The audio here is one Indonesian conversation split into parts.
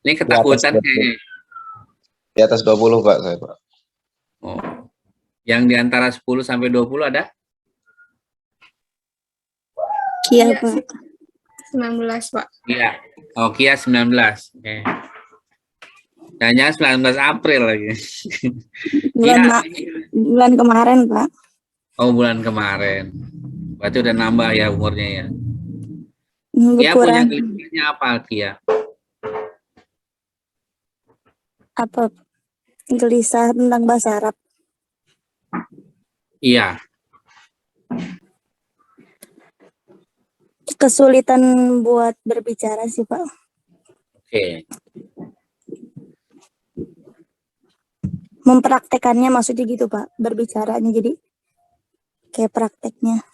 Ini Di atas ketakutan 20. kayaknya. Di atas 20 Pak saya Pak. Oh. Yang di antara 10 sampai 20 ada? Kia, Iya, Pak. 19, Pak. Iya. Oh, Kia 19. Oke. Jangan 19 April lagi. Bulan, Kia. bulan kemarin, Pak. Oh, bulan kemarin. Berarti udah nambah ya umurnya ya. Kia punya Berkurang. gelisahnya apa, Kia? Apa? Gelisah tentang bahasa Arab. Iya. Kesulitan buat berbicara sih, Pak. Oke. Mempraktekannya maksudnya gitu, Pak. Berbicaranya jadi kayak prakteknya.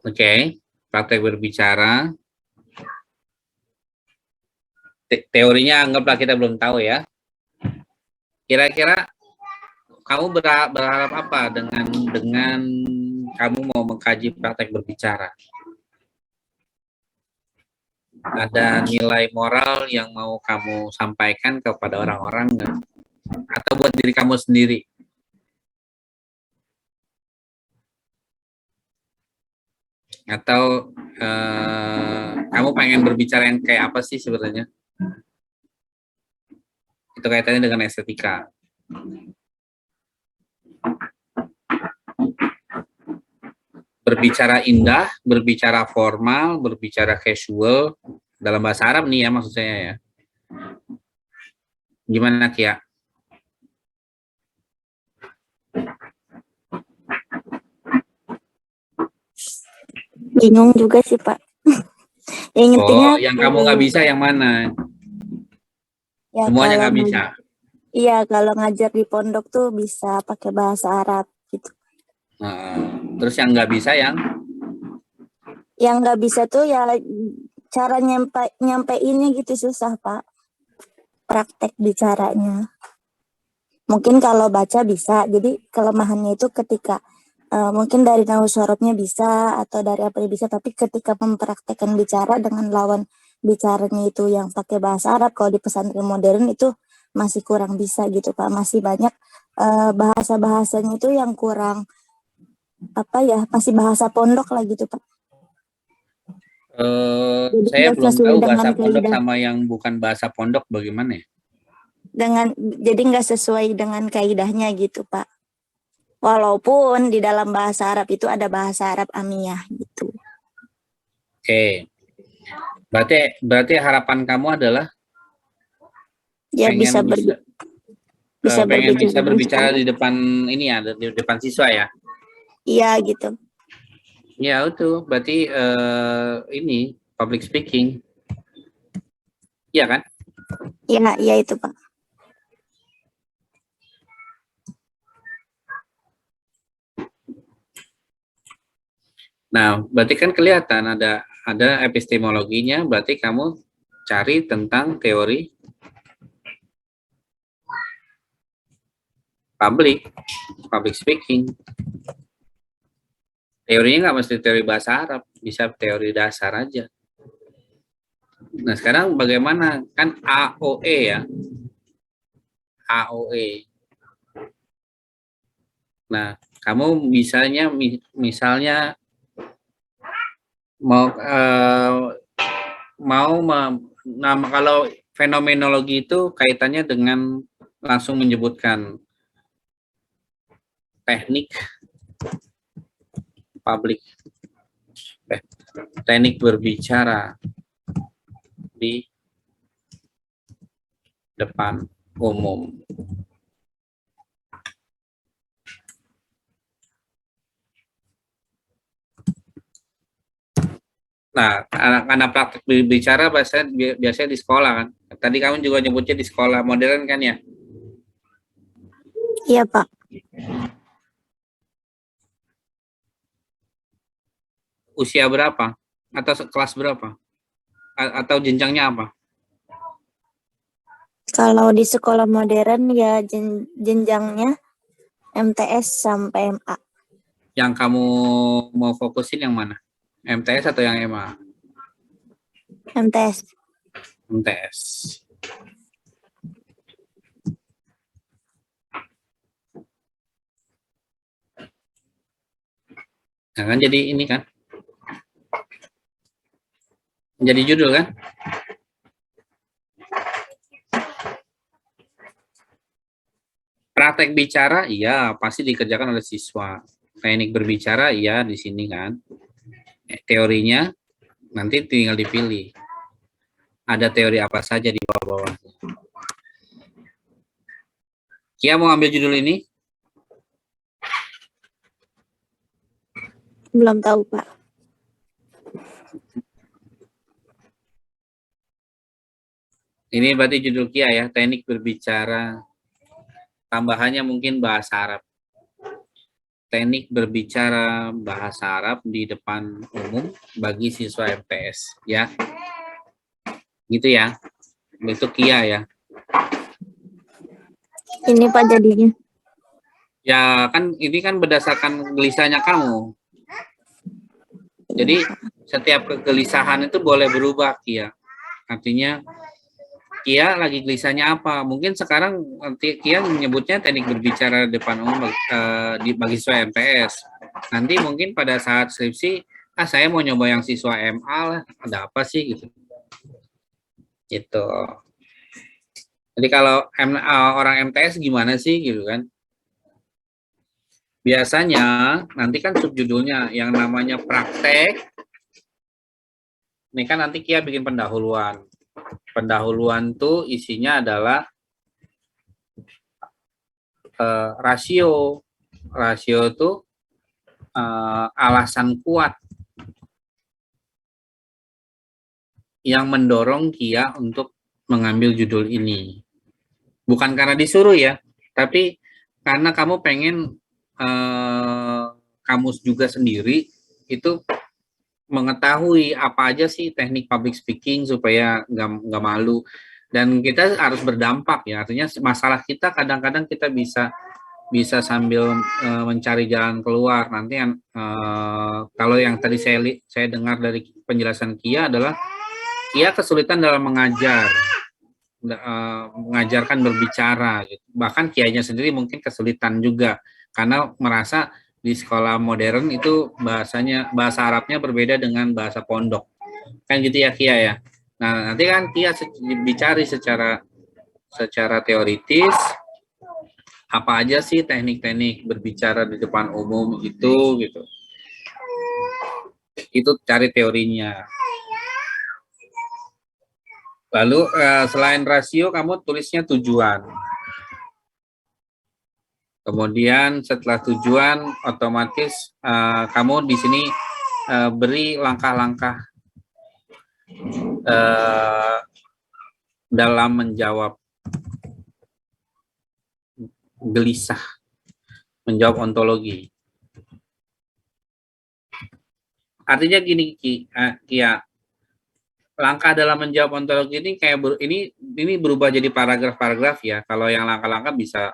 Oke. Praktek berbicara. Teorinya anggaplah kita belum tahu ya. Kira-kira kamu berharap apa dengan kamu mau mengkaji praktek berbicara? Ada nilai moral yang mau kamu sampaikan kepada orang-orang nggak? Atau buat diri kamu sendiri? Atau kamu pengen berbicara yang kayak apa sih sebenarnya? Itu kaitannya dengan estetika. Berbicara indah, berbicara formal, berbicara casual, dalam bahasa Arab nih ya maksud saya ya. Gimana Kia? Bingung juga sih, Pak. Yang intinya, yang kamu nggak bisa yang mana? ya, Semuanya kalau nggak bisa? Iya, kalau ngajar di pondok tuh bisa pakai bahasa Arab gitu. Terus yang nggak bisa yang? Yang nggak bisa tuh ya cara nyampeinnya gitu susah, Pak. Praktek bicaranya. Mungkin kalau baca bisa, jadi kelemahannya itu ketika mungkin dari nahwu sorobnya bisa atau dari apa bisa, tapi ketika mempraktekkan bicara dengan lawan bicaranya itu yang pakai bahasa Arab, kalau di pesantren modern itu masih kurang bisa gitu, Pak. Masih banyak bahasa-bahasanya itu yang kurang apa ya, masih bahasa pondok lah gitu, Pak. Saya belum tahu bahasa pondok sama yang bukan bahasa pondok bagaimana ya? Jadi nggak sesuai dengan kaidahnya gitu, Pak. Walaupun di dalam bahasa Arab itu ada bahasa Arab amiyah gitu. Oke. Berarti harapan kamu adalah ya bisa berbicara di depan ini ya, di depan siswa ya. Iya gitu. Ya itu berarti ini public speaking. Iya kan? Iya itu, Pak. Nah, berarti kan kelihatan ada epistemologinya, berarti kamu cari tentang teori public speaking. Teorinya nggak mesti teori bahasa Arab, bisa teori dasar aja. Nah, sekarang bagaimana? Kan AOE ya. AOE. Nah, kamu misalnya kalau fenomenologi itu kaitannya dengan langsung menyebutkan teknik teknik berbicara di depan umum. Nah, anak-anak praktik berbicara biasanya di sekolah kan. Tadi kamu juga nyebutnya di sekolah modern kan ya? Iya, Pak. Usia berapa? Atau kelas berapa? Atau jenjangnya apa? Kalau di sekolah modern ya jenjangnya MTS sampai MA. Yang kamu mau fokusin yang mana? MTS atau yang MA? MTS. MTS. Nah, kan jadi ini kan? Jadi judul kan? Praktek bicara, iya pasti dikerjakan oleh siswa. Teknik berbicara, iya di sini kan. Teorinya nanti tinggal dipilih. Ada teori apa saja di bawah-bawah. Kia mau ambil judul ini? Belum tahu, Pak. Ini berarti judul Kia ya, teknik berbicara. Tambahannya mungkin bahasa Arab. Teknik berbicara bahasa Arab di depan umum bagi siswa MTS ya. Gitu ya. Itu Kia ya. Ini Pak jadinya. Ya kan ini kan berdasarkan gelisahnya kamu. Jadi setiap kegelisahan itu boleh berubah Kia. Artinya Kia lagi gelisahnya apa? Mungkin sekarang nanti Kia menyebutnya teknik berbicara depan umum bagi siswa MTS. Nanti mungkin pada saat skripsi, saya mau nyoba yang siswa MA lah. Ada apa sih gitu? Gitu. Jadi kalau orang MTS gimana sih gitu kan? Biasanya nanti kan subjudulnya yang namanya praktek. Ini kan nanti Kia bikin pendahuluan. Pendahuluan tuh isinya adalah rasio. Rasio tuh alasan kuat yang mendorong Kia untuk mengambil judul ini. Bukan karena disuruh ya, tapi karena kamu pengen kamu juga sendiri itu mengetahui apa aja sih teknik public speaking supaya nggak malu. Dan kita harus berdampak ya, artinya masalah kita kadang-kadang kita bisa sambil mencari jalan keluar. Nanti kalau yang tadi saya dengar dari penjelasan Kia adalah Kia kesulitan dalam mengajarkan berbicara gitu. Bahkan Kianya sendiri mungkin kesulitan juga karena merasa di sekolah modern itu bahasa Arabnya berbeda dengan bahasa pondok. Kan gitu ya Kia ya. Nah, nanti kan Kia bicara secara teoritis apa aja sih teknik-teknik berbicara di depan umum itu gitu. Itu cari teorinya. Lalu selain rasio kamu tulisnya tujuan. Kemudian setelah tujuan otomatis kamu di sini beri langkah-langkah dalam menjawab gelisah, menjawab ontologi. Artinya gini Kia, langkah dalam menjawab ontologi ini ini berubah jadi paragraf-paragraf ya. Kalau yang langkah-langkah bisa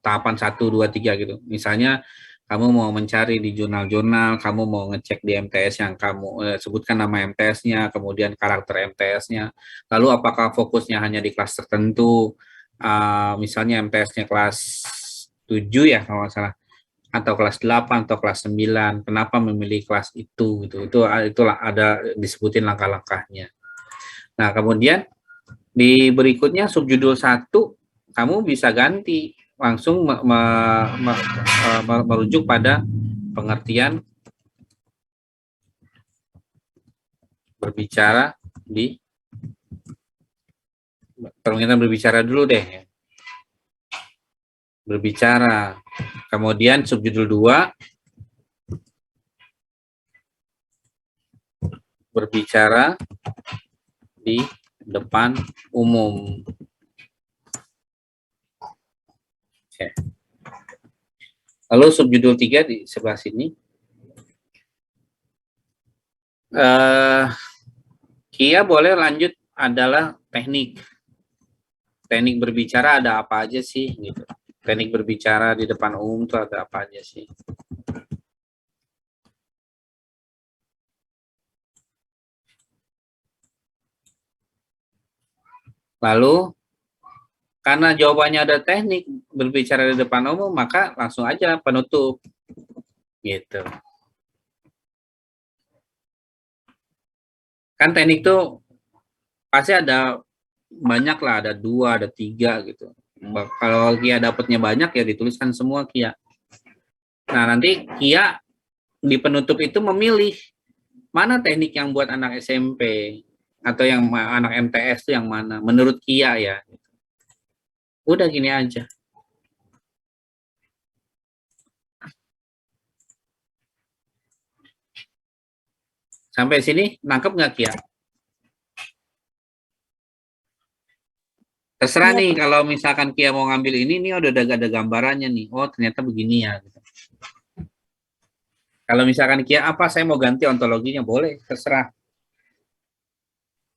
tahapan 1, 2, 3 gitu. Misalnya kamu mau mencari di jurnal-jurnal, kamu mau ngecek di MTS yang kamu sebutkan nama MTS-nya, kemudian karakter MTS-nya. Lalu apakah fokusnya hanya di kelas tertentu? Misalnya MTS-nya kelas 7 ya kalau nggak salah, atau kelas 8 atau kelas 9. Kenapa memilih kelas itu gitu. Itulah ada disebutin langkah-langkahnya. Nah, kemudian di berikutnya subjudul 1 kamu bisa ganti langsung merujuk pada pengertian berbicara pengertian berbicara dulu deh. Berbicara. Kemudian subjudul 2 berbicara di depan umum. Oke. Lalu subjudul 3 di sebelah sini. Kia boleh lanjut adalah teknik. Teknik berbicara ada apa aja sih gitu. Teknik berbicara di depan umum itu ada apa aja sih. Lalu karena jawabannya ada teknik berbicara di depan umum, maka langsung aja penutup gitu. Kan teknik tuh pasti ada banyak lah, ada 2, ada 3 gitu. Kalau Kia dapatnya banyak ya dituliskan semua Kia. Nah nanti Kia di penutup itu memilih mana teknik yang buat anak SMP atau yang anak MTS itu yang mana menurut Kia ya. Udah gini aja. Sampai sini nangkep nggak Kia? Terserah Iya, nih Pak. kalau misalkan Kia mau ngambil ini udah ada gambarannya nih. Oh ternyata begini ya. Gitu. Kalau misalkan Kia apa saya mau ganti ontologinya boleh, terserah.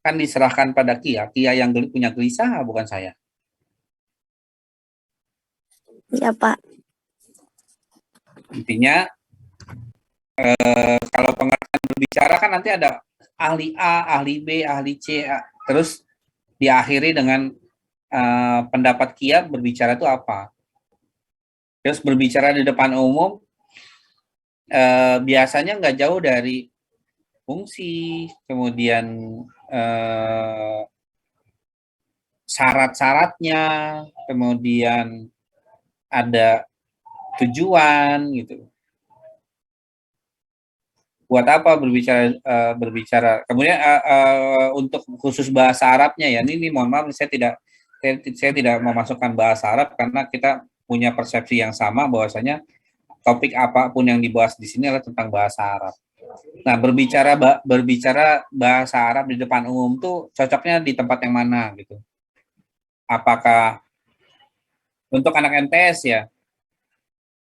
Kan diserahkan pada Kia. Kia yang punya gelisah bukan saya. Iya, Pak. Intinya kalau pengertian berbicara kan nanti ada ahli A, ahli B, ahli C, terus diakhiri dengan pendapat Kia berbicara itu apa. Terus berbicara di depan umum biasanya nggak jauh dari fungsi, kemudian syarat-syaratnya, kemudian ada tujuan gitu. Buat apa berbicara kemudian untuk khusus bahasa Arabnya ya ini mohon maaf saya tidak memasukkan bahasa Arab karena kita punya persepsi yang sama bahwasanya topik apapun yang dibahas di sini adalah tentang bahasa Arab. Nah berbicara bahasa Arab di depan umum tuh cocoknya di tempat yang mana gitu? Apakah untuk anak MTS ya?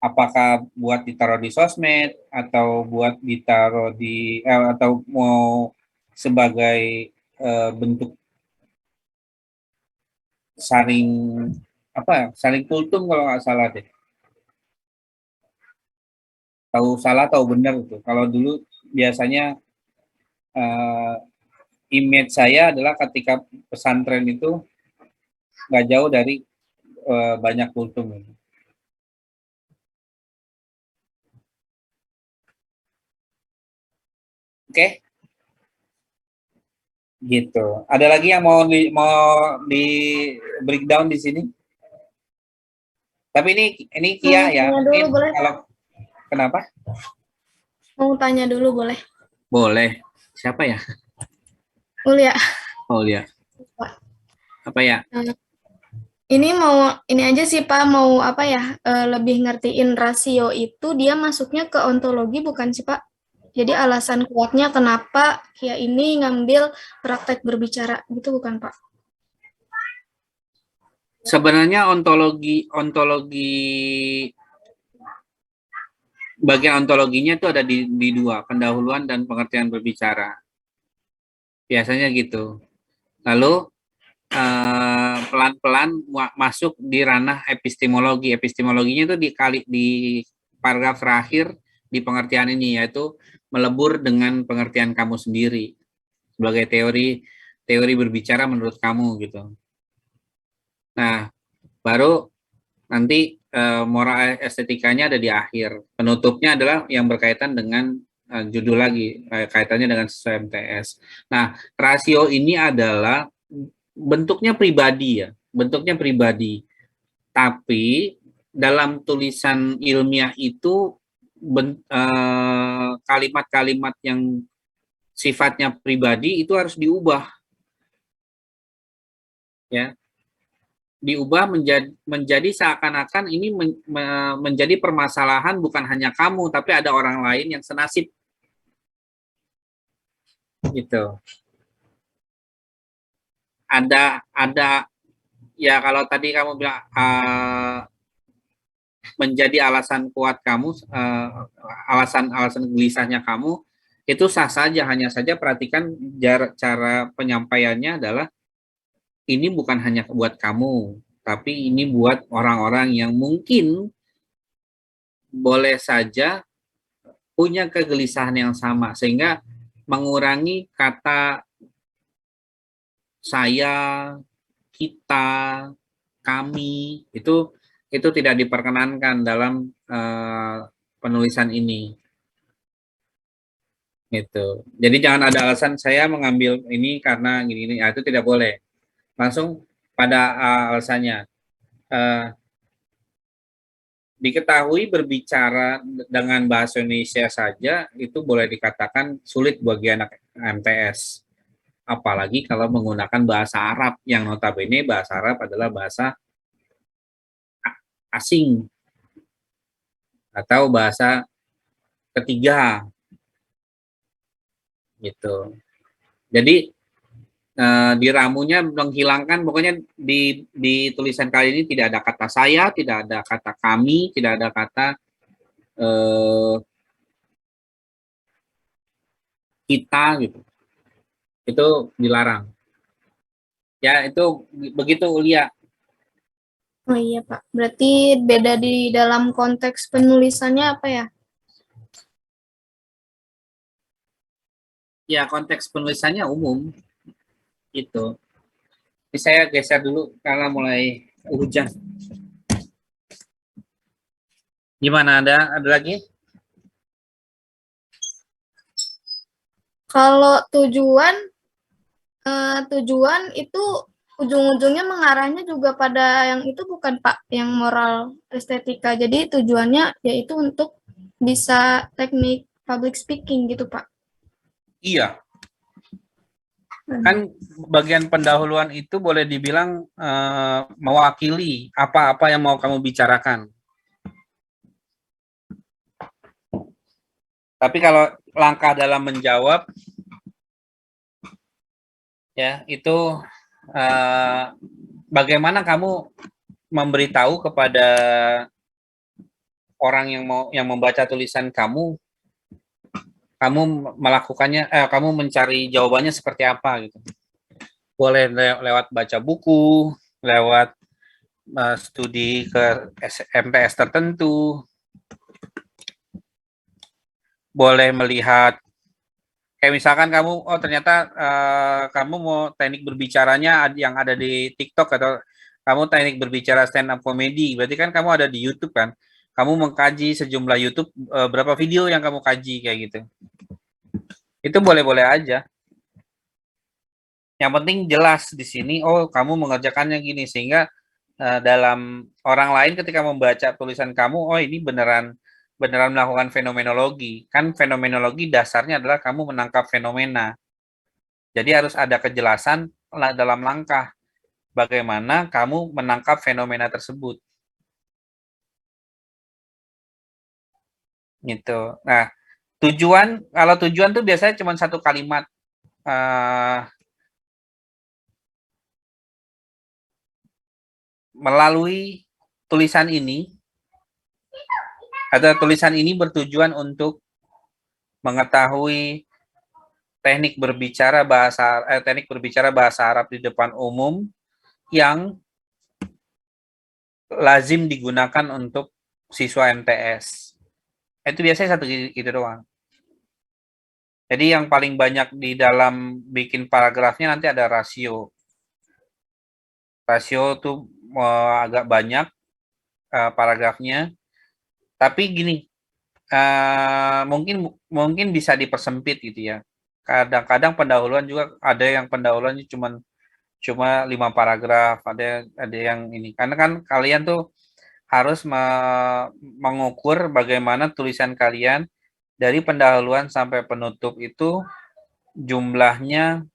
Apakah buat ditaruh di sosmed atau buat ditaruh di atau mau sebagai bentuk saring saring kultum kalau nggak salah deh, tahu salah tahu benar itu kalau dulu biasanya uh, image saya adalah ketika pesantren itu nggak jauh dari banyak kultum. Oke, gitu. Ada lagi yang mau di breakdown di sini? Tapi ini Kia ya. Tanya Mungkin dulu boleh? kalau kenapa? Mau tanya dulu boleh? Boleh. Siapa ya? Mulia. Oh ya. Apa ya? Ini mau ini aja sih Pak, mau apa ya? Lebih ngertiin rasio itu dia masuknya ke ontologi bukan sih Pak? Jadi alasan kuatnya kenapa Kia ini ngambil praktek berbicara gitu bukan Pak? Sebenarnya ontologi bagian ontologinya itu ada di 2, pendahuluan dan pengertian berbicara. Biasanya gitu. Lalu pelan-pelan masuk di ranah epistemologi. Epistemologinya itu di paragraf terakhir di pengertian ini, yaitu melebur dengan pengertian kamu sendiri sebagai teori berbicara menurut kamu gitu. Nah, baru nanti moral estetikanya ada di akhir. Penutupnya adalah yang berkaitan dengan judul lagi, kaitannya dengan sesuai MTS. Nah, rasio ini adalah bentuknya pribadi ya, bentuknya pribadi. Tapi dalam tulisan ilmiah itu kalimat-kalimat yang sifatnya pribadi itu harus diubah, ya, diubah menjadi seakan-akan ini menjadi permasalahan bukan hanya kamu, tapi ada orang lain yang senasib, gitu. Ada ya kalau tadi kamu bilang menjadi alasan kuat kamu, alasan gelisahnya kamu, itu sah saja, hanya saja perhatikan cara penyampaiannya adalah ini bukan hanya buat kamu, tapi ini buat orang-orang yang mungkin boleh saja punya kegelisahan yang sama, sehingga mengurangi kata saya, kita, kami, itu tidak diperkenankan dalam penulisan ini. Gitu. Jadi jangan ada alasan saya mengambil ini karena gini-gini, itu tidak boleh. Langsung pada alasannya. Diketahui berbicara dengan bahasa Indonesia saja itu boleh dikatakan sulit bagi anak MTS. Apalagi kalau menggunakan bahasa Arab, yang notabene bahasa Arab adalah bahasa asing atau bahasa ketiga gitu. Jadi di ramunya menghilangkan, pokoknya di tulisan kali ini tidak ada kata saya, tidak ada kata kami, tidak ada kata kita gitu. Itu dilarang. Ya, itu begitu Ulia. Oh iya Pak, berarti beda di dalam konteks penulisannya apa ya? Ya, konteks penulisannya umum gitu. Ini saya geser dulu karena mulai hujan. Gimana, ada lagi? Kalau tujuan itu ujung-ujungnya mengarahnya juga pada yang itu bukan Pak, yang moral estetika. Jadi tujuannya yaitu untuk bisa teknik public speaking gitu Pak. Iya. Kan bagian pendahuluan itu boleh dibilang mewakili apa-apa yang mau kamu bicarakan. Tapi kalau langkah dalam menjawab, ya itu bagaimana kamu memberitahu kepada orang yang membaca tulisan kamu melakukannya, kamu mencari jawabannya seperti apa gitu. Boleh lewat baca buku, lewat studi ke MTS tertentu, boleh melihat kayak misalkan kamu ternyata kamu mau teknik berbicaranya yang ada di TikTok, atau kamu teknik berbicara stand up comedy, berarti kan kamu ada di YouTube kan, kamu mengkaji sejumlah YouTube, berapa video yang kamu kaji kayak gitu. Itu boleh-boleh aja. Yang penting jelas di sini, oh kamu mengerjakannya gini, sehingga dalam orang lain ketika membaca tulisan kamu, oh ini beneran melakukan fenomenologi. Kan fenomenologi dasarnya adalah kamu menangkap fenomena. Jadi harus ada kejelasan dalam langkah bagaimana kamu menangkap fenomena tersebut. Gitu. Nah, kalau tujuan tuh biasanya cuma satu kalimat. Melalui tulisan ini, atau tulisan ini bertujuan untuk mengetahui teknik berbicara bahasa Arab di depan umum yang lazim digunakan untuk siswa MTS. Itu biasanya satu gitu doang. Jadi yang paling banyak di dalam bikin paragrafnya nanti ada rasio. Rasio tuh agak banyak paragrafnya. Tapi gini, mungkin bisa dipersempit gitu ya. Kadang-kadang pendahuluan juga ada yang pendahuluannya cuma 5 paragraf, ada yang ini. Karena kan kalian tuh harus mengukur bagaimana tulisan kalian dari pendahuluan sampai penutup itu jumlahnya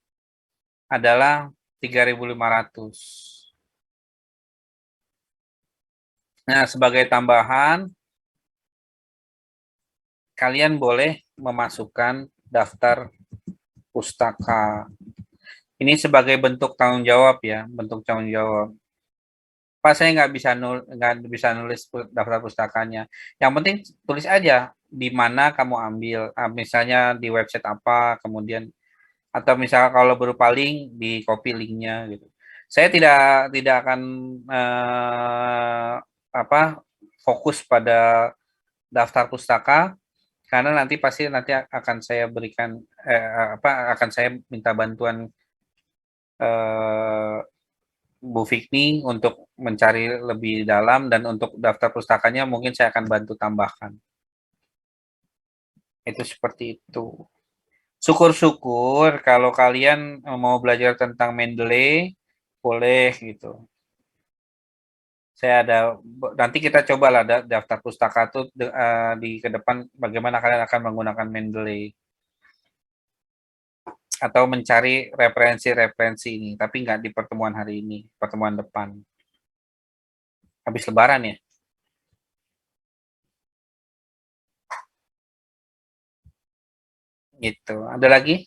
adalah 3.500. Nah, sebagai tambahan, kalian boleh memasukkan daftar pustaka. Ini sebagai bentuk tanggung jawab ya, bentuk tanggung jawab. Pak, saya nggak bisa nulis daftar pustakanya. Yang penting tulis aja di mana kamu ambil, misalnya di website apa, kemudian atau misalnya kalau berupa link, di copy linknya gitu. Saya tidak akan fokus pada daftar pustaka, karena nanti akan saya berikan akan saya minta bantuan Bu Fikni untuk mencari lebih dalam, dan untuk daftar pustakanya mungkin saya akan bantu tambahkan. Itu seperti itu. Syukur-syukur kalau kalian mau belajar tentang Mendeley, boleh gitu. Saya ada, nanti kita cobalah daftar pustaka tuh di ke depan bagaimana kalian akan menggunakan Mendeley. Atau mencari referensi-referensi ini, tapi nggak di pertemuan hari ini, pertemuan depan. Habis Lebaran ya. Gitu. Ada lagi?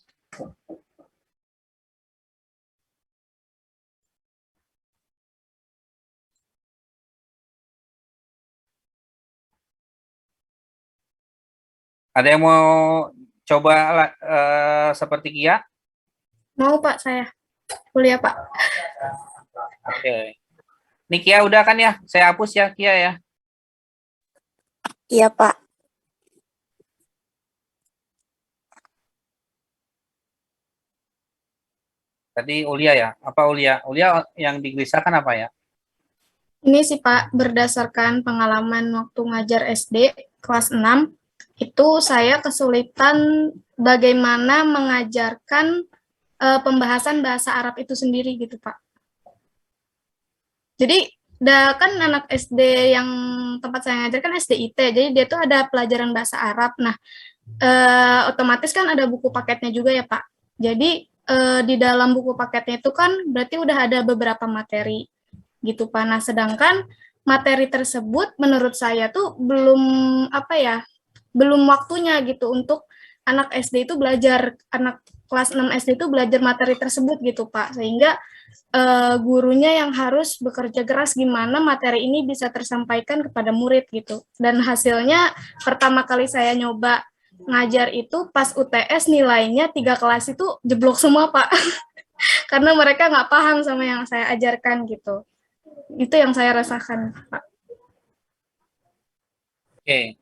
Ada yang mau coba seperti Kia? Mau Pak saya kuliah Pak. Oke. Ini Kia udah kan ya? Saya hapus ya Kia ya. Iya, Pak. Tadi Ulia ya? Apa Ulia? Ulia yang digelisahkan apa ya? Ini sih Pak, berdasarkan pengalaman waktu ngajar SD kelas 6, itu saya kesulitan bagaimana mengajarkan pembahasan bahasa Arab itu sendiri gitu Pak. Jadi kan anak SD yang tempat saya ngajar kan SDIT, jadi dia tuh ada pelajaran bahasa Arab. Nah, otomatis kan ada buku paketnya juga ya Pak. Jadi di dalam buku paketnya itu kan berarti udah ada beberapa materi gitu Pak. Nah, sedangkan materi tersebut menurut saya tuh belum apa ya, belum waktunya gitu untuk anak SD itu belajar, anak kelas 6 SD itu belajar materi tersebut gitu Pak. Sehingga gurunya yang harus bekerja keras gimana materi ini bisa tersampaikan kepada murid gitu. Dan hasilnya pertama kali saya nyoba ngajar itu pas UTS nilainya 3 kelas itu jeblok semua Pak. Karena mereka nggak paham sama yang saya ajarkan gitu. Itu yang saya rasakan, Pak. Oke.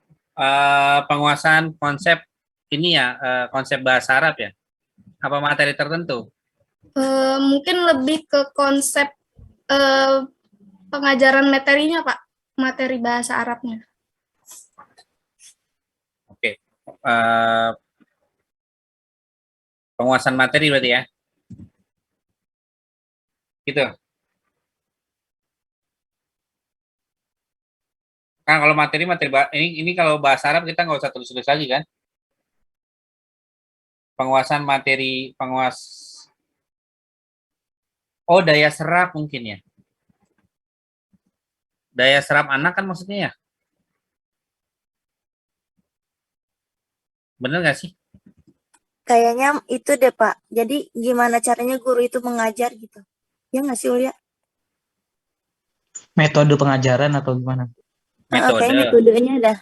Penguasaan konsep ini ya, konsep bahasa Arab ya? Apa materi tertentu? Mungkin lebih ke konsep pengajaran materinya, Pak. Materi bahasa Arabnya. Oke. Penguasaan materi berarti ya? Gitu. Kan kalau materi ini kalau bahasa Arab kita nggak usah tulis-tulis lagi kan? Penguasaan materi, oh daya serap mungkin ya? Daya serap anak kan maksudnya ya? Bener nggak sih? Kayaknya itu deh, Pak. Jadi gimana caranya guru itu mengajar gitu. Ya nggak sih, Ulia? Metode pengajaran atau gimana? Metode. Kayak metodenya dah.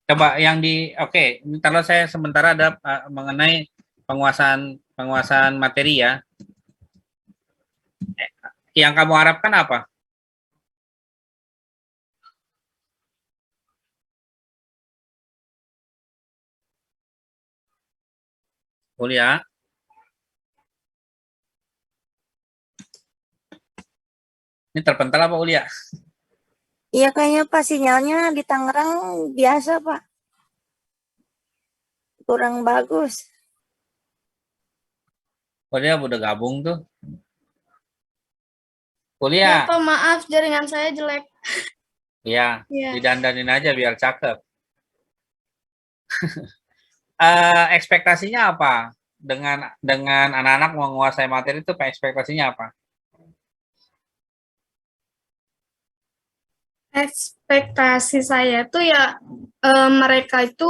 Coba yang oke, kalau saya sementara ada mengenai penguasaan materi ya. Yang kamu harapkan apa? Kuliah. Ini terpental apa Ulia? Iya kayaknya Pak, sinyalnya di Tangerang biasa Pak. Kurang bagus. Ulia udah gabung tuh. Ya, Kuliah. Pak, maaf jaringan saya jelek. Ya, Iya. didandanin aja biar cakep. Ekspektasinya apa? Dengan anak-anak menguasai materi itu ekspektasinya apa? Ekspektasi saya tuh ya mereka itu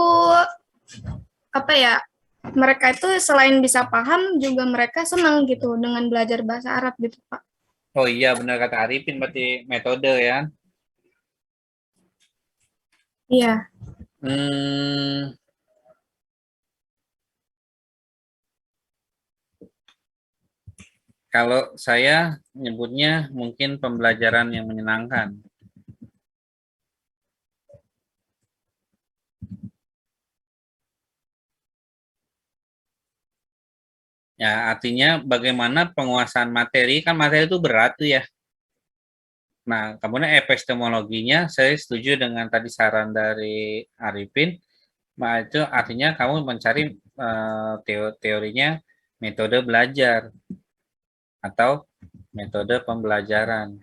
apa ya? Mereka itu selain bisa paham juga mereka senang gitu dengan belajar bahasa Arab gitu, Pak. Oh iya, benar kata Arifin, berarti metode ya. Iya. Kalau saya nyebutnya mungkin pembelajaran yang menyenangkan. Ya, artinya bagaimana penguasaan materi, kan materi itu berat tuh ya. Nah, kemudian epistemologinya, saya setuju dengan tadi saran dari Arifin, nah itu artinya kamu mencari teorinya metode belajar atau metode pembelajaran.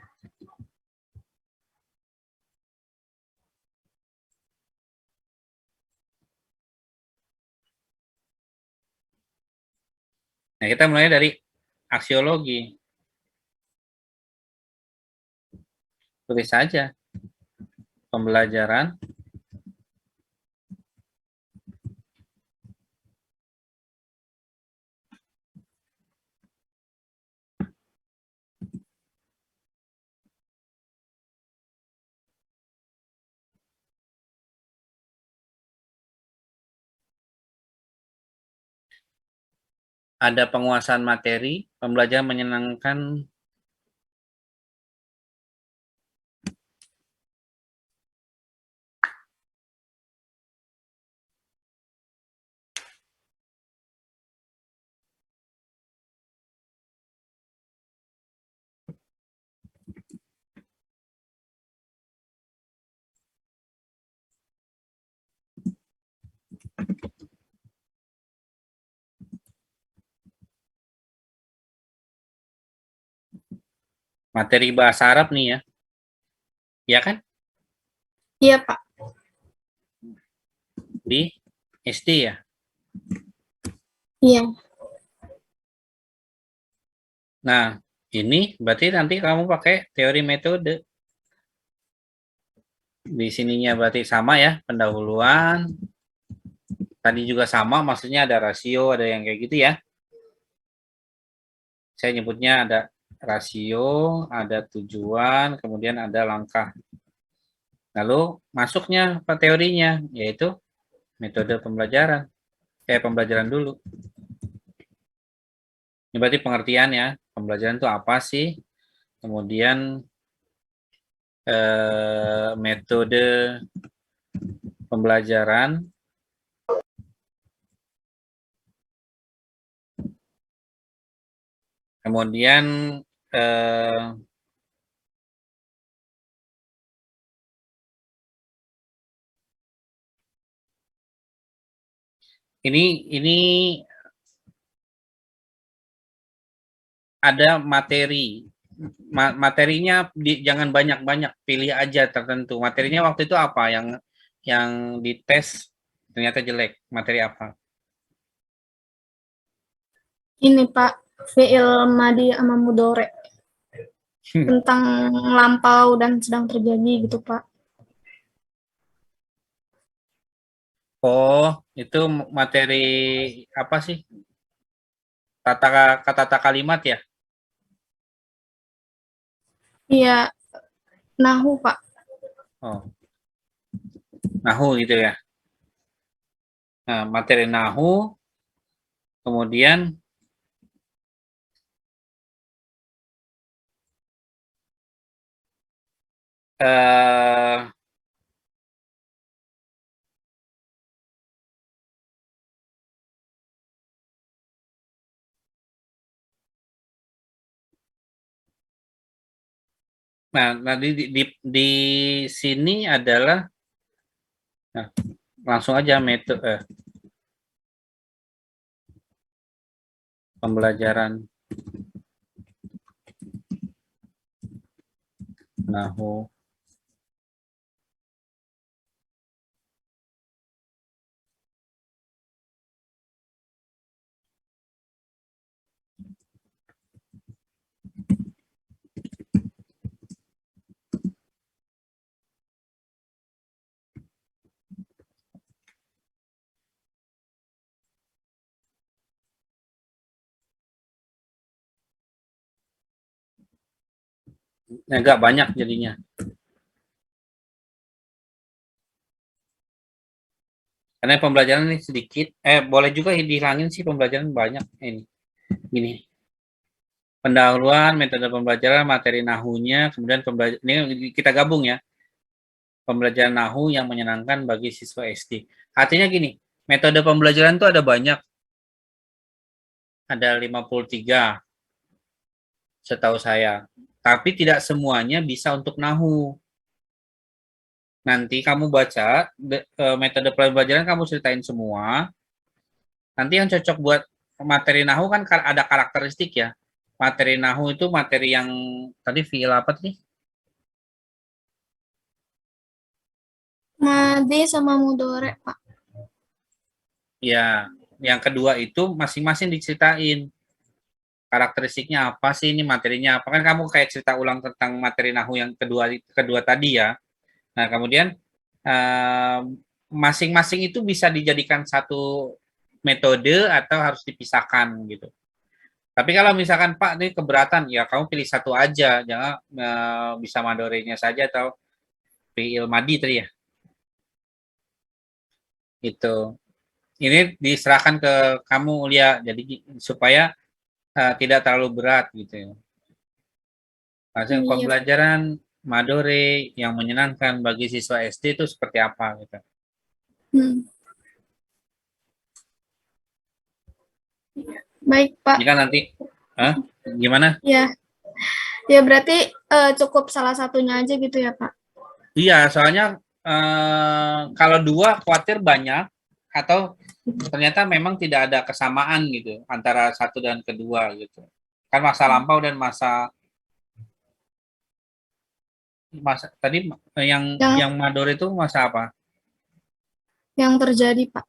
Nah, kita mulai dari aksiologi. Tulis saja pembelajaran ada penguasaan materi, pembelajaran menyenangkan. Materi bahasa Arab nih ya. Ya kan? Iya, Pak. Di SD ya. Iya. Nah, ini berarti nanti kamu pakai teori metode. Di sininya berarti sama ya, pendahuluan. Tadi juga sama, maksudnya ada rasio, ada yang kayak gitu ya. Saya nyebutnya ada rasio, ada tujuan, kemudian ada langkah. Lalu masuknya ke teorinya, yaitu metode pembelajaran. Pembelajaran dulu. Ini berarti pengertian ya, pembelajaran itu apa sih? Kemudian metode pembelajaran, kemudian ini ada materi. Materinya jangan banyak-banyak, pilih aja tertentu. Materinya waktu itu apa yang dites ternyata jelek. Materi apa? Ini, Pak, fi'il madi sama mudore. Tentang lampau dan sedang terjadi gitu, Pak. Oh, itu materi apa sih? Tata kalimat ya? Iya, nahu, Pak. Oh, nahu gitu ya. Nah, materi nahu, kemudian nah di sini adalah nah, langsung aja metode pembelajaran nahu. Agak banyak jadinya. Karena pembelajaran ini sedikit. Boleh juga dihilangin sih pembelajaran banyak ini. Gini. Pendahuluan, metode pembelajaran, materi nahunya, kemudian ini kita gabung ya. Pembelajaran nahu yang menyenangkan bagi siswa SD. Artinya gini, metode pembelajaran itu ada banyak. ada 53 setahu saya. Tapi tidak semuanya bisa untuk nahu. Nanti kamu baca metode pembelajaran, kamu ceritain semua. Nanti yang cocok buat materi nahu kan ada karakteristik ya. Materi nahu itu materi yang tadi fiil apa tadi? Made sama mudore, Pak. Ya, yang kedua itu masing-masing diceritain karakteristiknya apa sih, ini materinya apa, kan kamu kayak cerita ulang tentang materi nahu yang kedua tadi ya. Nah, kemudian masing-masing itu bisa dijadikan satu metode atau harus dipisahkan gitu. Tapi kalau misalkan Pak ini keberatan, ya kamu pilih satu aja, jangan bisa madorenya saja atau fiil madi tadi ya. Itu. Ini diserahkan ke kamu Ulia, jadi supaya tidak terlalu berat gitu ya. Hasil Iya. pembelajaran Madore yang menyenangkan bagi siswa SD itu seperti apa gitu. Hmm. Baik, Pak. Jika nanti, gimana? Ya, ya berarti cukup salah satunya aja gitu ya, Pak. Iya, soalnya kalau dua khawatir banyak atau ternyata memang tidak ada kesamaan gitu antara satu dan kedua gitu. Kan masa lampau dan masa tadi yang Madore itu masa apa? Yang terjadi, Pak.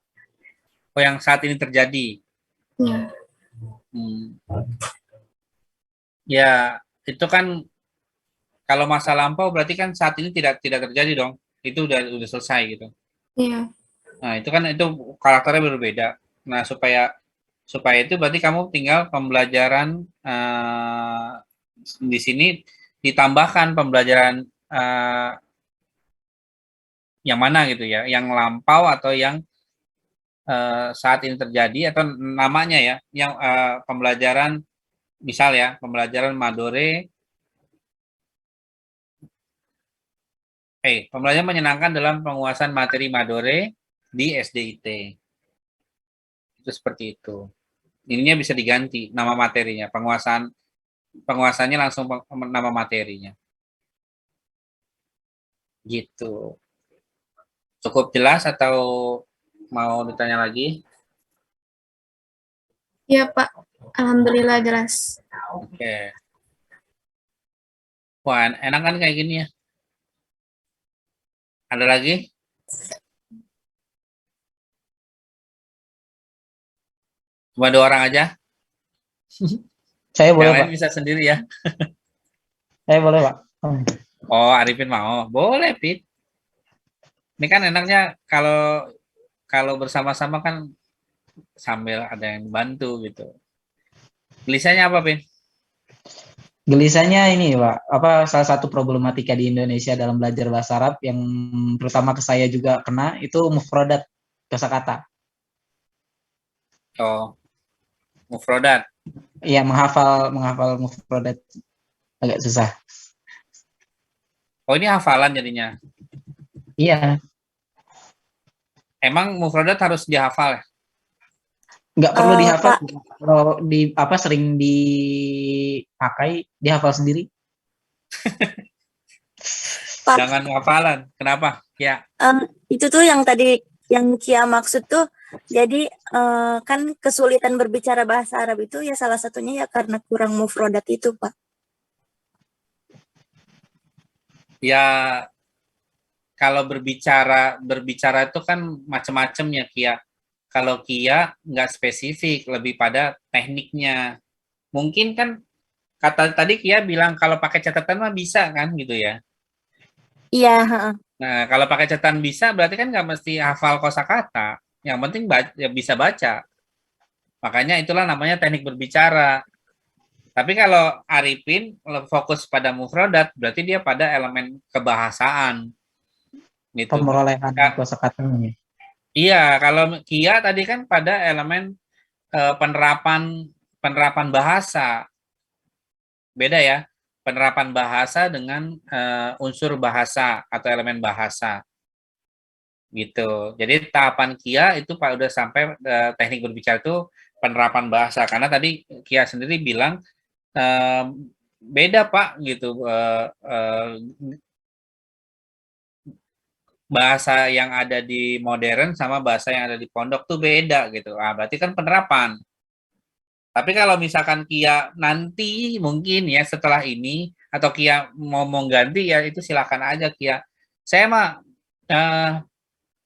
Oh, yang saat ini terjadi. Ya. Ya, itu kan kalau masa lampau berarti kan saat ini tidak terjadi dong. Itu udah selesai gitu. Iya. Nah, itu kan itu karakternya berbeda. Nah, supaya itu berarti kamu tinggal pembelajaran di sini ditambahkan pembelajaran yang mana gitu ya, yang lampau atau yang saat ini terjadi atau namanya ya, yang pembelajaran misal ya, pembelajaran Madore, pembelajaran menyenangkan dalam penguasaan materi Madore di SDIT. Itu seperti itu. Ininya bisa diganti nama materinya, penguasaannya langsung nama materinya. Gitu. Cukup jelas atau mau ditanya lagi? Iya, Pak. Alhamdulillah jelas. Oke. Wah, enak kan kayak gini ya? Ada lagi? Cuma 2 orang aja? Saya boleh, Yang lain Pak. bisa sendiri ya? Saya boleh, Pak. Oh, Arifin mau. Boleh, Pit. Ini kan enaknya kalau bersama-sama kan sambil ada yang bantu gitu. Gelisahnya apa, Pin? Gelisahnya ini, Pak, salah satu problematika di Indonesia dalam belajar bahasa Arab yang terutama ke saya juga kena itu mufradat, kosakata. Oh, mufrodat. Iya, menghafal mufradat agak susah. Oh, ini hafalan jadinya. Iya, Emang mufrodat harus dihafal ya? nggak perlu dihafal. Pak. Kalau sering dipakai, dihafal sendiri. Pak. Jangan hafalan. Kenapa? Ya. Itu tuh yang tadi yang Kia maksud tuh, jadi kan kesulitan berbicara bahasa Arab itu ya salah satunya ya karena kurang mufrodat itu, Pak. Ya, kalau berbicara itu kan macam-macam ya, Kia. Kalau Kia nggak spesifik, lebih pada tekniknya. Mungkin kan tadi Kia bilang kalau pakai catatan mah bisa kan gitu ya. Iya. Nah, kalau pakai catatan bisa berarti kan nggak mesti hafal kosakata. Yang penting ya bisa baca. Makanya itulah namanya teknik berbicara. Tapi kalau Arifin fokus pada mufradat, berarti dia pada elemen kebahasaan. Gitu. Pemerolehan kosakatanya. Iya, kalau Kia tadi kan pada elemen penerapan bahasa. Beda ya, penerapan bahasa dengan unsur bahasa atau elemen bahasa. Gitu. Jadi tahapan Kia itu Pak udah sampai teknik berbicara itu penerapan bahasa. Karena tadi Kia sendiri bilang beda Pak gitu, bahasa yang ada di modern sama bahasa yang ada di pondok tuh beda gitu. Berarti kan penerapan. Tapi kalau misalkan Kia nanti mungkin ya setelah ini atau Kia mau ganti ya itu silakan aja Kia. Saya mah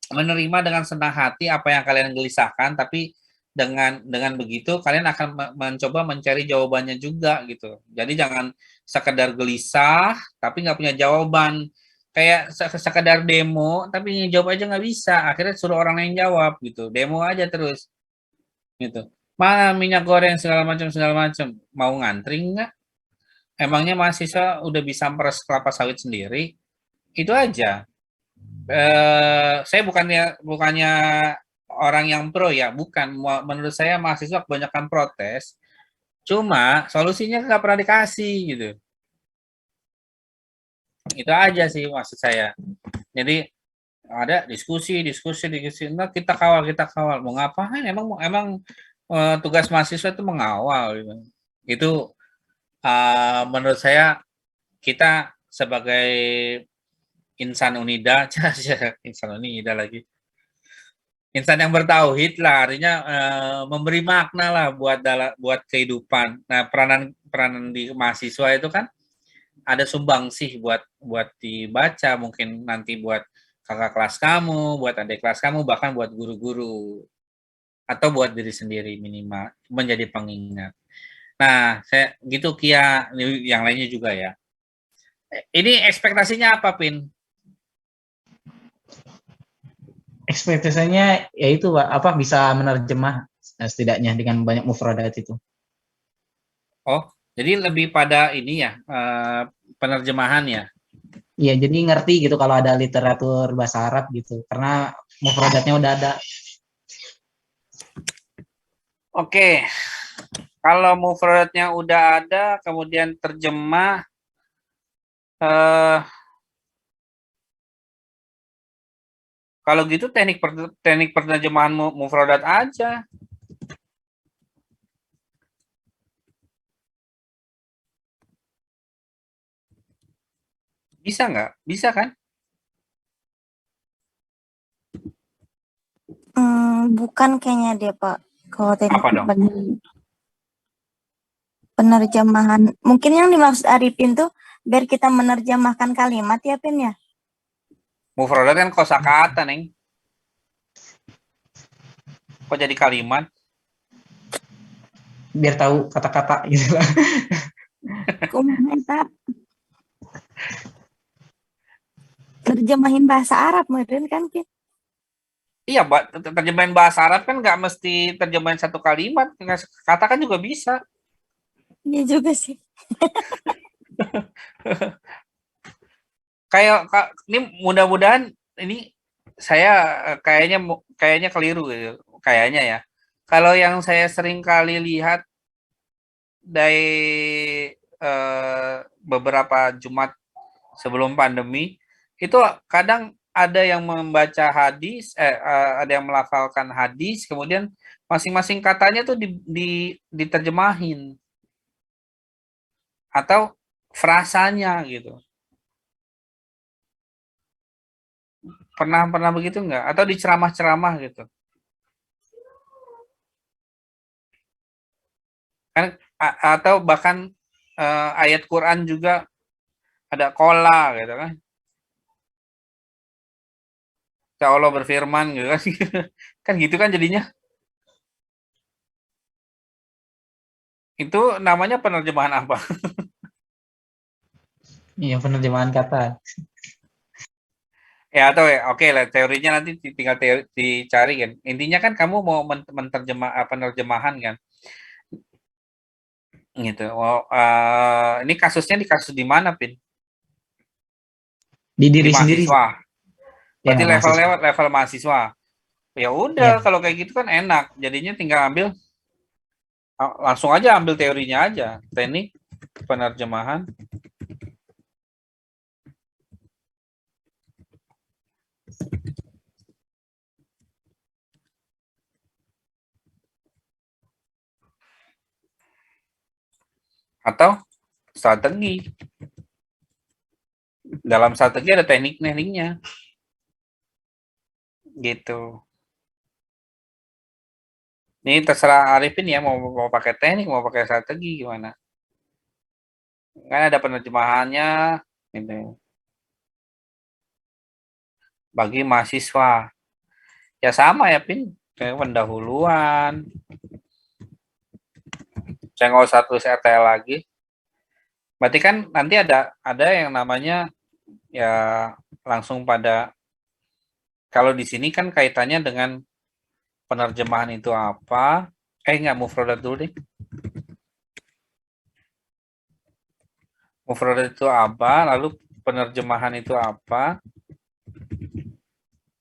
menerima dengan senang hati apa yang kalian gelisahkan, tapi dengan begitu kalian akan mencoba mencari jawabannya juga gitu. Jadi jangan sekedar gelisah tapi nggak punya jawaban. Kayak sekedar demo tapi jawab aja nggak bisa. Akhirnya suruh orang lain jawab gitu. Demo aja terus gitu. Mana minyak goreng segala macam. Mau ngantri nggak? Emangnya mahasiswa udah bisa meres kelapa sawit sendiri? Itu aja. Saya bukannya orang yang pro ya, bukan. Menurut saya mahasiswa kebanyakan protes. Cuma solusinya nggak pernah dikasih gitu. Itu aja sih maksud saya. Jadi ada diskusi. Nah, kita kawal. Mau ngapain? Emang tugas mahasiswa itu mengawal gitu. Itu menurut saya kita sebagai insan unida, insan unida lagi. Insan yang bertauhid lah, artinya memberi makna lah buat kehidupan. Nah, peranan di mahasiswa itu kan ada sumbangsih buat dibaca, mungkin nanti buat kakak kelas kamu, buat adik kelas kamu, bahkan buat guru-guru atau buat diri sendiri minimal menjadi pengingat. Nah, saya gitu Kia, yang lainnya juga ya. Ini ekspektasinya apa, Pin? Ekspektasinya ya itu Pak, apa bisa menerjemah setidaknya dengan banyak mufradat itu. Oh, jadi lebih pada ini ya, penerjemahan ya. Iya, jadi ngerti gitu kalau ada literatur bahasa Arab gitu, karena mufradatnya udah ada. Oke, kalau mufradatnya udah ada, kemudian terjemah, kalau gitu teknik penerjemahan mufradat aja. Bisa nggak? Bisa kan? Bukan kayaknya deh Pak. Kalau teknik Apa dong? penerjemahan, mungkin yang dimaksud Arifin tuh biar kita menerjemahkan kalimat ya Pin ya? Mufradat kan kosakata, Neng. Kok jadi kalimat? Biar tahu kata-kata gitu lah. Kumaha terjemahin bahasa Arab meureun kan Pin? Iya, terjemahan bahasa Arab kan nggak mesti terjemahan satu kalimat, kata kan juga bisa. Iya juga sih. Kayak ini mudah-mudahan ini saya kayaknya keliru gitu, kayaknya ya. Kalau yang saya sering kali lihat dari beberapa Jumat sebelum pandemi itu kadang ada yang membaca hadis, ada yang melafalkan hadis, kemudian masing-masing katanya tuh diterjemahin atau frasanya gitu. Pernah begitu nggak? Atau di ceramah-ceramah gitu? Kan atau bahkan ayat Quran juga ada kola gitu kan. Ya Allah berfirman gitu kan. Kan gitu kan jadinya. Itu namanya penerjemahan apa? Iya, penerjemahan kata. Ya atau ya oke lah teorinya nanti tinggal dicari kan. Intinya kan kamu mau penerjemahan kan gitu. Ini kasusnya di kasus di mana, Pin? Di Di diri sendiri. mahasiswa. Berarti Ya, mahasiswa. level mahasiswa. Ya udah Ya. kalau kayak gitu kan enak. Jadinya tinggal langsung aja ambil teorinya aja. Teknik penerjemahan. atau strategi. Dalam strategi ada teknik-tekniknya. Gitu. Ini terserah Arifin ya, mau pakai teknik, mau pakai strategi gimana. Kan ada penerjemahannya gitu. Bagi mahasiswa. Ya sama ya, Pin. Kayak pendahuluan. Saya nggak usah tulis RTL lagi. Berarti kan nanti ada yang namanya ya langsung pada, kalau di sini kan kaitannya dengan penerjemahan itu apa. Nggak, mufradat dulu deh. Mufradat itu apa, lalu penerjemahan itu apa,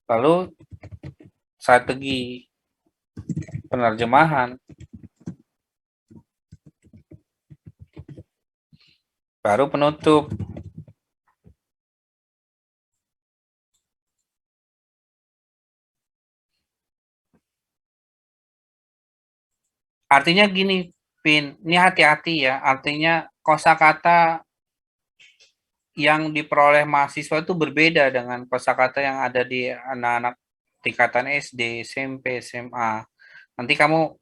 lalu strategi penerjemahan, baru penutup. Artinya gini, Pin, ini hati-hati ya. Artinya kosakata yang diperoleh mahasiswa itu berbeda dengan kosakata yang ada di anak-anak tingkatan SD, SMP, SMA. Nanti kamu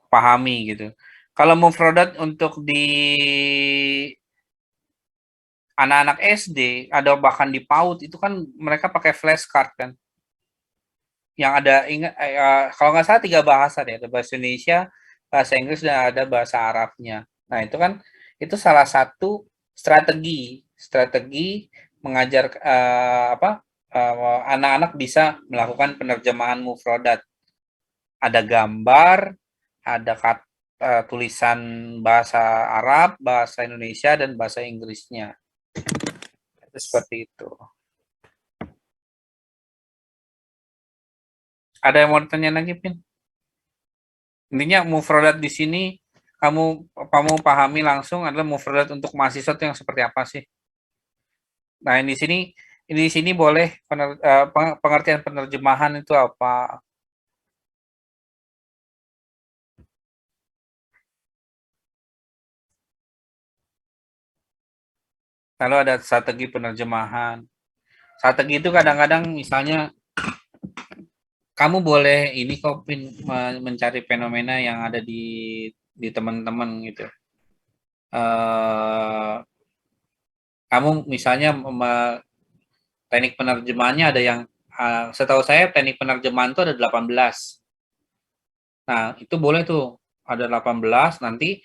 pahami gitu. Kalau mufradat untuk di anak-anak SD, ada bahkan di PAUD, itu kan mereka pakai flashcard kan. Yang ada, ingat, kalau nggak salah 3 bahasa deh, ada bahasa Indonesia, bahasa Inggris, dan ada bahasa Arabnya. Nah itu kan, itu salah satu strategi mengajar anak-anak bisa melakukan penerjemahan mufradat. Ada gambar, ada tulisan bahasa Arab, bahasa Indonesia, dan bahasa Inggrisnya. Itu seperti itu. Ada yang mau ditanya lagi, Pin? Intinya mufradat di sini kamu pahami langsung adalah mufradat untuk mahasiswa itu yang seperti apa sih? Nah, di sini boleh pengertian penerjemahan itu apa? Lalu ada strategi penerjemahan. Strategi itu kadang-kadang misalnya kamu boleh ini kok, Pin, mencari fenomena yang ada di teman-teman gitu. Kamu misalnya teknik penerjemahannya ada yang setahu saya teknik penerjemahan itu ada 18. Nah, itu boleh tuh ada 18, nanti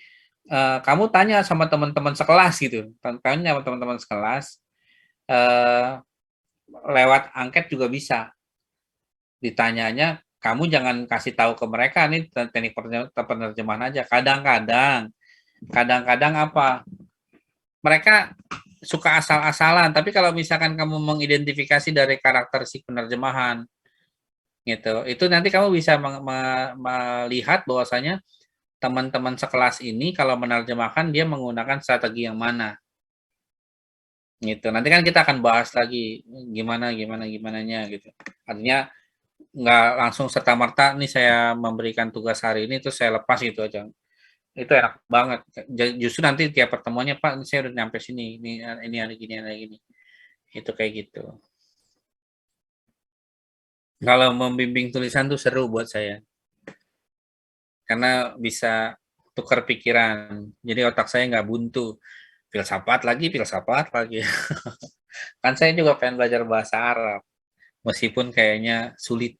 kamu tanya sama teman-teman sekelas gitu. Tanya sama teman-teman sekelas, lewat angket juga bisa. Ditanyanya, kamu jangan kasih tahu ke mereka nih teknik penerjemahan aja. Kadang-kadang apa? Mereka suka asal-asalan, tapi kalau misalkan kamu mengidentifikasi dari karakteristik penerjemahan gitu, itu nanti kamu bisa melihat bahwasanya teman-teman sekelas ini kalau menerjemahkan dia menggunakan strategi yang mana gitu. Nanti kan kita akan bahas lagi gimananya gitu. Artinya nggak langsung serta-merta nih saya memberikan tugas hari ini terus saya lepas gitu aja. Itu enak banget. Justru nanti tiap pertemuannya, Pak, saya udah nyampe sini, ini ada gini. Itu kayak gitu. Kalau membimbing tulisan tuh seru buat saya. Karena bisa tukar pikiran. Jadi otak saya nggak buntu. Filsafat lagi. Kan saya juga pengen belajar bahasa Arab. Meskipun kayaknya sulit,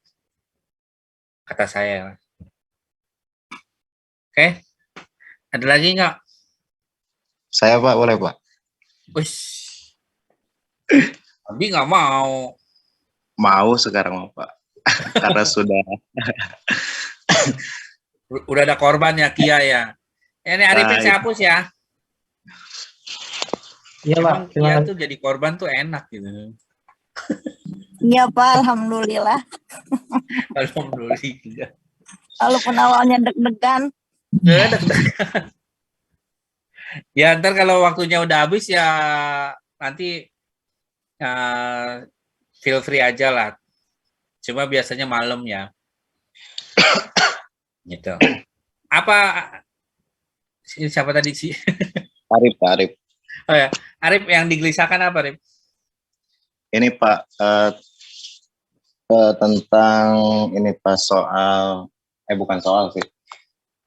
kata saya. Oke, ada lagi nggak? Saya Pak, boleh Pak? Wih, tapi nggak mau. Mau sekarang Pak, karena sudah. Udah ada korban ya, Kia ya. Ini Arifin saya hapus ya. Iya Pak, Emang Kia tuh jadi korban tuh enak gitu. Iya Pak, alhamdulillah. Alhamdulillah. Walaupun awalnya deg-degan. Ya ntar kalau waktunya udah habis ya nanti feel free aja lah. Cuma biasanya malam ya. Gitu. Apa siapa tadi sih? Arif, Pak Arif. Oh ya, Arif yang digelisahkan apa, Arif? Ini Pak, tentang ini Pak soal, bukan soal sih.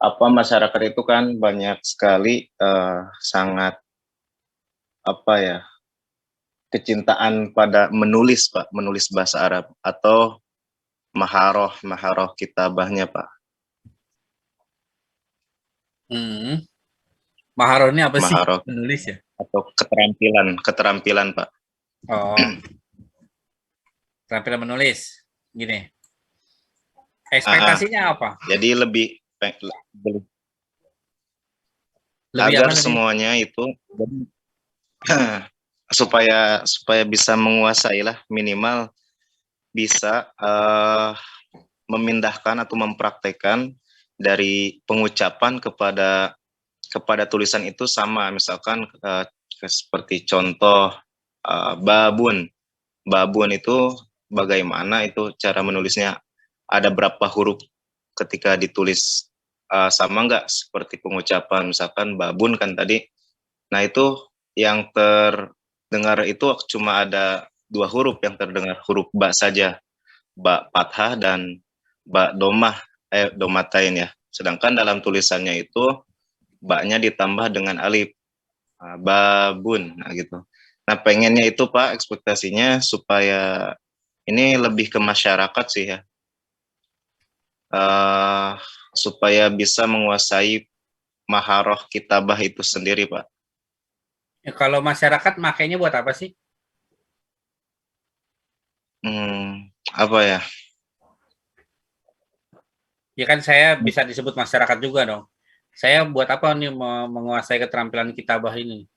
Apa masyarakat itu kan banyak sekali sangat apa ya, kecintaan pada menulis Pak, menulis bahasa Arab atau maharoh kitabahnya Pak. Maharoh ini apa sih? Maharoh Menulis ya? atau keterampilan Pak. Oh, keterampilan menulis. Gini. Ekspektasinya apa? Jadi lebih Lebih agar apa tadi? semuanya itu supaya bisa menguasai lah, minimal bisa memindahkan atau mempraktekkan dari pengucapan kepada tulisan itu sama. Misalkan seperti contoh babun itu bagaimana itu cara menulisnya, ada berapa huruf ketika ditulis, sama nggak seperti pengucapan, misalkan babun kan tadi. Nah itu yang terdengar itu cuma ada 2 huruf yang terdengar, huruf ba saja, ba fathah dan ba domah, domatain ya. Sedangkan dalam tulisannya itu ba-nya ditambah dengan alif, babun, nah gitu. Nah pengennya itu Pak, ekspektasinya supaya ini lebih ke masyarakat sih ya, supaya bisa menguasai maharoh kitabah itu sendiri Pak. Ya, kalau masyarakat makainya buat apa sih? Apa ya? Ya kan saya bisa disebut masyarakat juga dong. Saya buat apa nih menguasai keterampilan kitabah ini?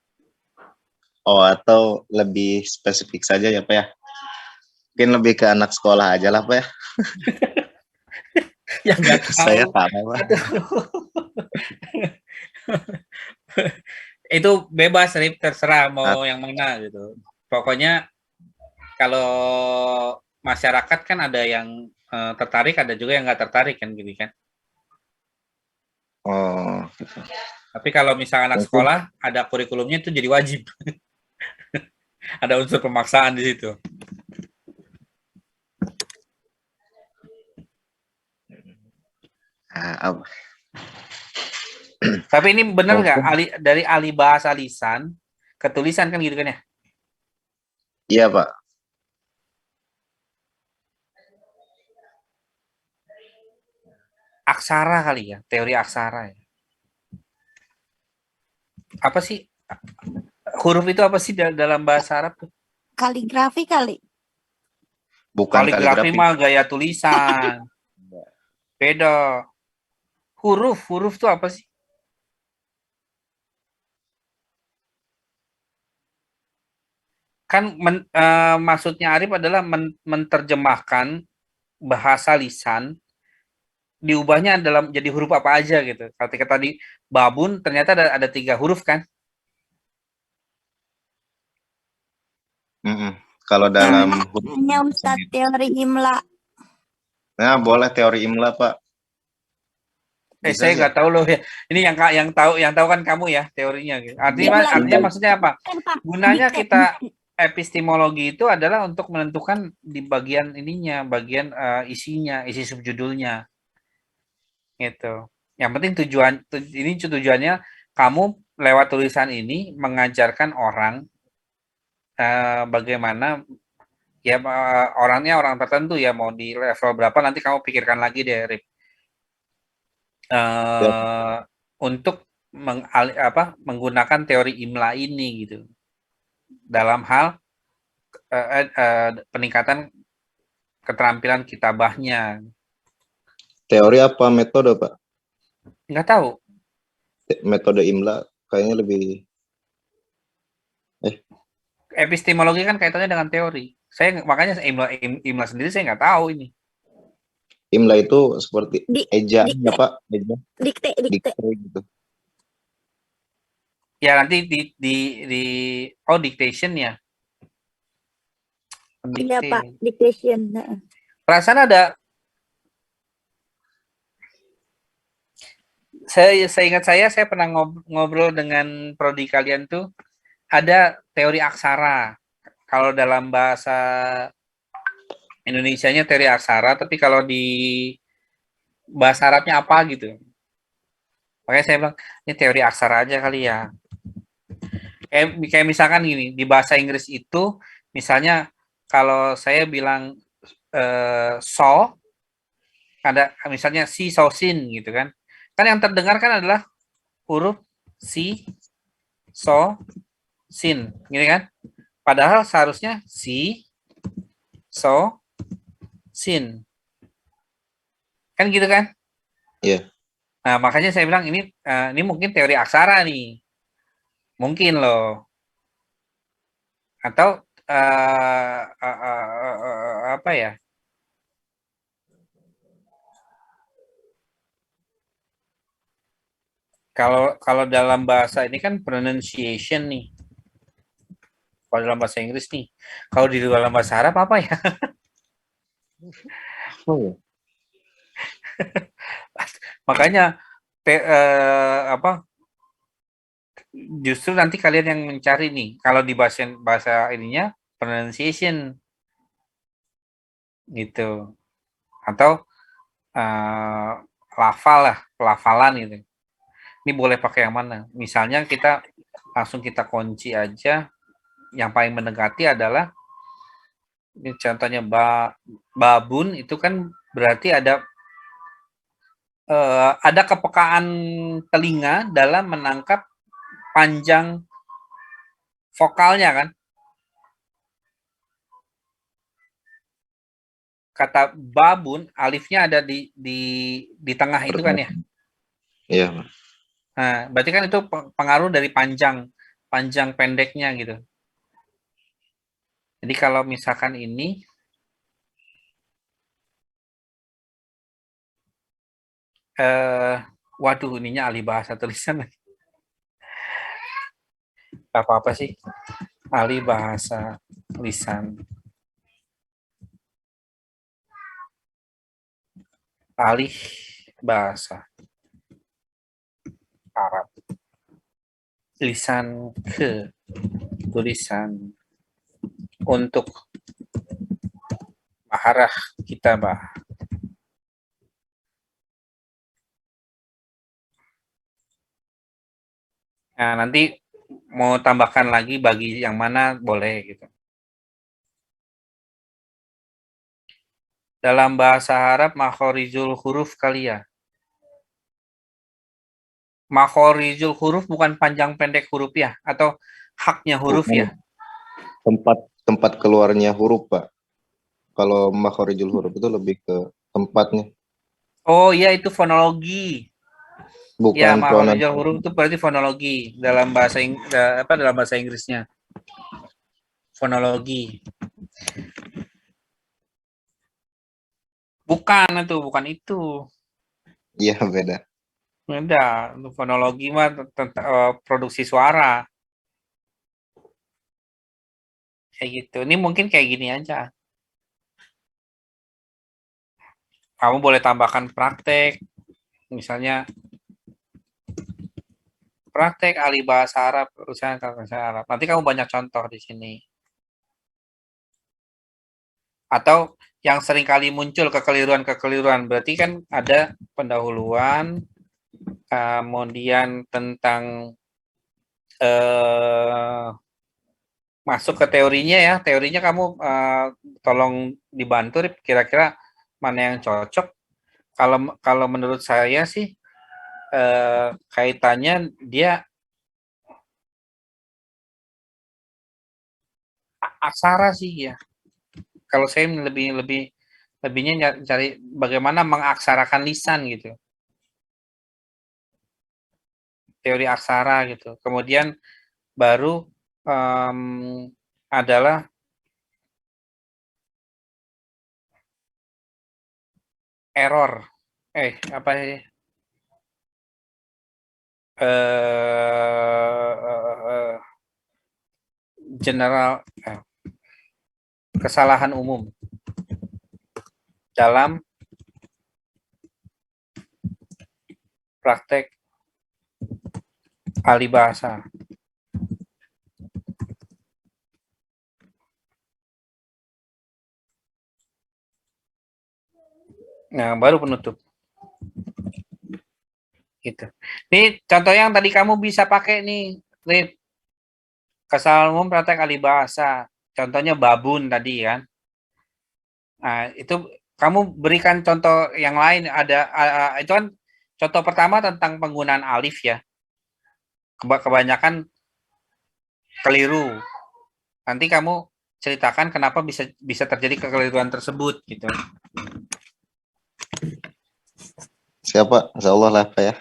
Oh, atau lebih spesifik saja ya Pak ya? Mungkin lebih ke anak sekolah aja lah Pak ya. Ya nggak tahu. Saya tahu Pak. Itu bebas, Rip, terserah mau yang mana gitu. Pokoknya kalau masyarakat kan ada yang tertarik, ada juga yang nggak tertarik kan gitu kan. Oh, gitu. Tapi kalau misalnya anak sekolah, ada kurikulumnya itu jadi wajib. Ada unsur pemaksaan di situ. Tapi ini benar nggak dari alih bahasa lisan ke tulisan kan gitu kan ya? Iya Pak. Aksara kali ya, teori aksara ya. Apa sih huruf itu apa sih dalam bahasa Arab tuh? Kaligrafi kali. Bukan Kaligrafi mah gaya tulisan. Beda. Huruf tuh apa sih? Kan maksudnya Arif adalah menerjemahkan bahasa lisan, diubahnya dalam jadi huruf apa aja gitu. Ketika tadi babun ternyata ada 3 huruf kan? Kalau dalam hanya Ustadz teori imla. Nah, boleh teori imla Pak. Saya nggak tahu loh ya. Ini yang tahu kan kamu ya teorinya. Gitu. Artinya maksudnya apa? Gunanya kita epistemologi itu adalah untuk menentukan di bagian ininya, bagian isinya, isi subjudulnya. Gitu. Yang penting tujuannya kamu lewat tulisan ini mengajarkan orang bagaimana ya orangnya orang tertentu ya, mau di level berapa nanti kamu pikirkan lagi deh, Rip. Untuk menggunakan teori imla ini gitu dalam hal peningkatan keterampilan kitabahnya. Teori apa metode Pak? Nggak tahu. Metode imla kayaknya lebih Epistemologi kan kaitannya dengan teori. Saya makanya imla sendiri saya nggak tahu ini. Imla itu seperti ejaan ya Pak, Dikte gitu. Ya nanti dictation ya. Iya Pak, dictation. Perasaan ada Saya ingat saya pernah ngobrol dengan prodi kalian tuh ada teori aksara. Kalau dalam bahasa Indonesianya teori aksara, tapi kalau di bahasa Arabnya apa gitu. Makanya saya bilang ini teori aksara aja kali ya. Kayak misalkan gini, di bahasa Inggris itu misalnya kalau saya bilang so, ada misalnya si, so, sin gitu kan. Kan yang terdengar kan adalah huruf si, so, sin, gitu kan. Padahal seharusnya si, so, sin. Kan gitu kan? Iya. Nah, makanya saya bilang ini mungkin teori aksara nih. Mungkin loh. Atau apa ya? Kalau dalam bahasa ini kan pronunciation nih. Kalau dalam bahasa Inggris nih. Kalau di dalam bahasa Arab apa ya? Oh ya. Makanya apa? Justru nanti kalian yang mencari nih. Kalau di bahasa ininya pronunciation gitu. Atau lafal lah, pelafalan gitu. Ini boleh pakai yang mana? Misalnya kita langsung kita kunci aja. Yang paling mendekati adalah ini contohnya babun itu kan berarti ada kepekaan telinga dalam menangkap panjang vokalnya kan. Kata babun alifnya ada di tengah itu kan ya. Iya. Nah, berarti kan itu pengaruh dari panjang pendeknya gitu. Jadi kalau misalkan ini waduh ininya ahli bahasa tulisan. Apa sih? Ahli bahasa tulisan. Ahli bahasa Arab. Lisan ke tulisan untuk maharah kitabah. Nah, nanti mau tambahkan lagi bagi yang mana boleh gitu. Dalam bahasa Arab makhorijul huruf kali ya. Makhorijul huruf bukan panjang pendek huruf ya atau haknya huruf ya. Tempat keluarnya huruf, Pak. Kalau makhorijul huruf itu lebih ke tempatnya. Oh iya itu fonologi. Ya, Bukan makhorijul huruf itu berarti fonologi dalam bahasa dalam bahasa Inggrisnya. Fonologi. Bukan itu. Iya, beda. Beda. Untuk fonologi mah produksi suara. Kayak gitu. Ini mungkin kayak gini aja. Kamu boleh tambahkan praktek. Misalnya praktek ahli bahasa Arab, urusan bahasa Arab. Nanti kamu banyak contoh di sini. Atau yang sering kali muncul kekeliruan-kekeliruan. Berarti kan ada pendahuluan, kemudian tentang masuk ke teorinya ya. Teorinya kamu tolong dibantu kira-kira mana yang cocok. Kalau menurut saya sih kaitannya dia aksara sih ya. Kalau saya lebihnya cari bagaimana mengaksarakan lisan gitu. Teori aksara gitu. Kemudian baru adalah error. Apa sih? General kesalahan umum dalam praktek ahli bahasa. Nah, baru penutup. Gitu. Ini contoh yang tadi kamu bisa pakai nih, Rip. Kesalahan umum praktek ahli bahasa. Contohnya babun tadi kan. Nah, itu kamu berikan contoh yang lain. Itu kan contoh pertama tentang penggunaan alif ya. Kebanyakan keliru. Nanti kamu ceritakan kenapa bisa terjadi kekeliruan tersebut gitu. Siapa? Insya Allah lah Pak ya.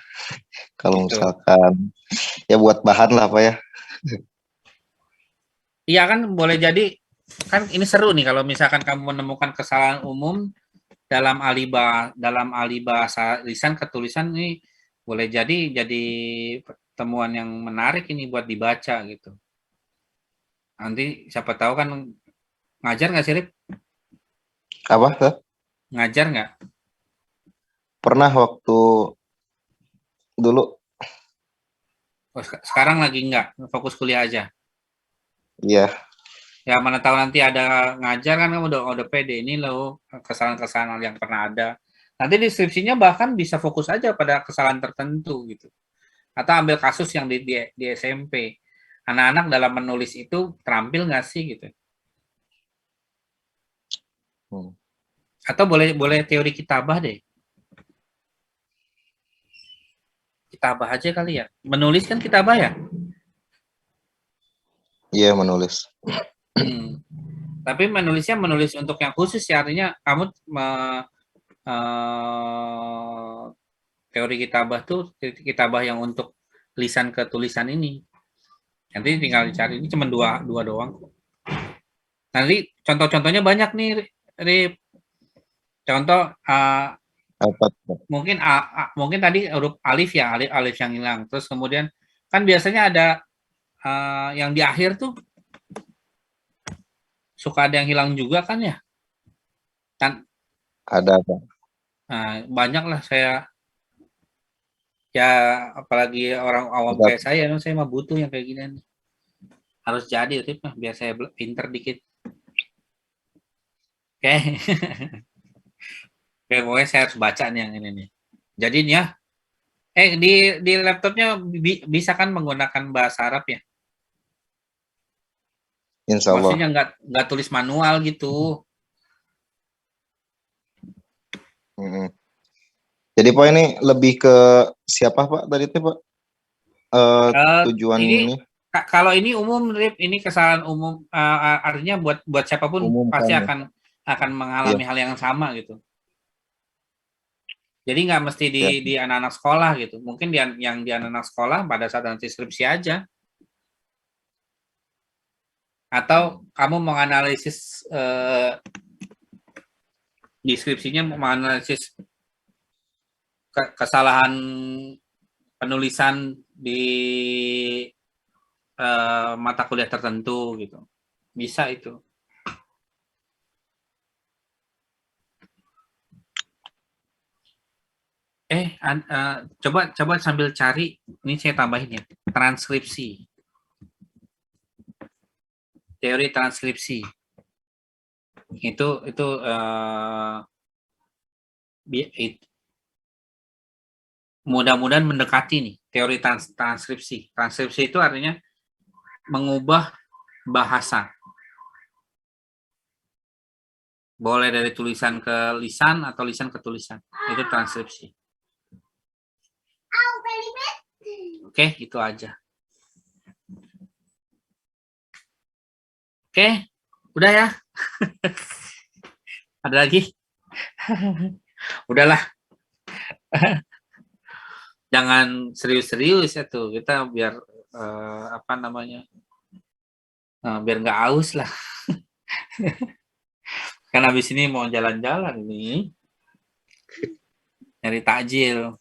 Kalau Gitu. misalkan ya buat bahan lah Pak ya. Iya kan boleh jadi kan ini seru nih kalau misalkan kamu menemukan kesalahan umum dalam ahli bahasa lisan ketulisan ini boleh jadi temuan yang menarik ini buat dibaca gitu. Nanti siapa tahu kan ngajar nggak sih, Rip? Apa? Tuh? Ngajar nggak? Pernah waktu dulu. Oh, sekarang lagi nggak, fokus kuliah aja. Iya. Ya mana tahu nanti ada ngajar kan kamu udah pede ini loh kesalahan-kesalahan yang pernah ada. Nanti deskripsinya bahkan bisa fokus aja pada kesalahan tertentu gitu. Atau ambil kasus yang di SMP. Anak-anak dalam menulis itu terampil nggak sih gitu. Atau boleh teori kitabah deh. Kitabah aja kali ya. Menulis kan kitabah ya? Iya, menulis. Tapi menulisnya menulis untuk yang khusus ya, artinya kamu teori kitabah tuh kitabah yang untuk lisan ke tulisan ini. Nanti tinggal dicari, ini cuma dua doang. Nanti contoh-contohnya banyak nih, Rip. Contoh Apa? mungkin tadi huruf alif ya, alif yang hilang. Terus kemudian kan biasanya ada yang di akhir tuh suka ada yang hilang juga kan ya? Kan Ada Pak. banyak lah saya ya apalagi orang awam kayak saya mah butuh yang kayak gini nih. Harus jadi Rip mah biar saya pinter dikit. Oke. Oke, pokoknya saya harus baca nih yang ini nih. Jadinya di laptopnya bisa kan menggunakan bahasa Arab ya? Insya Allah. Maksudnya nggak tulis manual gitu. Jadi Pak ini lebih ke siapa Pak tadi itu Pak? Tujuan ini kalau ini umum, Rip, ini kesalahan umum artinya buat siapapun umum pasti kan, akan mengalami ya. hal yang sama gitu. Jadi nggak mesti Ya. di anak-anak sekolah gitu. Mungkin yang di anak-anak sekolah pada saat nanti skripsi aja. Atau kamu menganalisis deskripsinya menganalisis kesalahan penulisan di mata kuliah tertentu gitu. Bisa itu. Coba sambil cari, ini saya tambahin ya, transkripsi. Teori transkripsi. Itu mudah-mudahan mendekati nih teori transkripsi. Transkripsi itu artinya mengubah bahasa. Boleh dari tulisan ke lisan atau lisan ke tulisan. Itu transkripsi. Oke, itu aja. Oke, udah ya. Ada lagi? Udahlah. Jangan serius-serius ya tuh. Kita biar biar nggak aus lah. Karena habis ini mau jalan-jalan nih. Nyari takjil.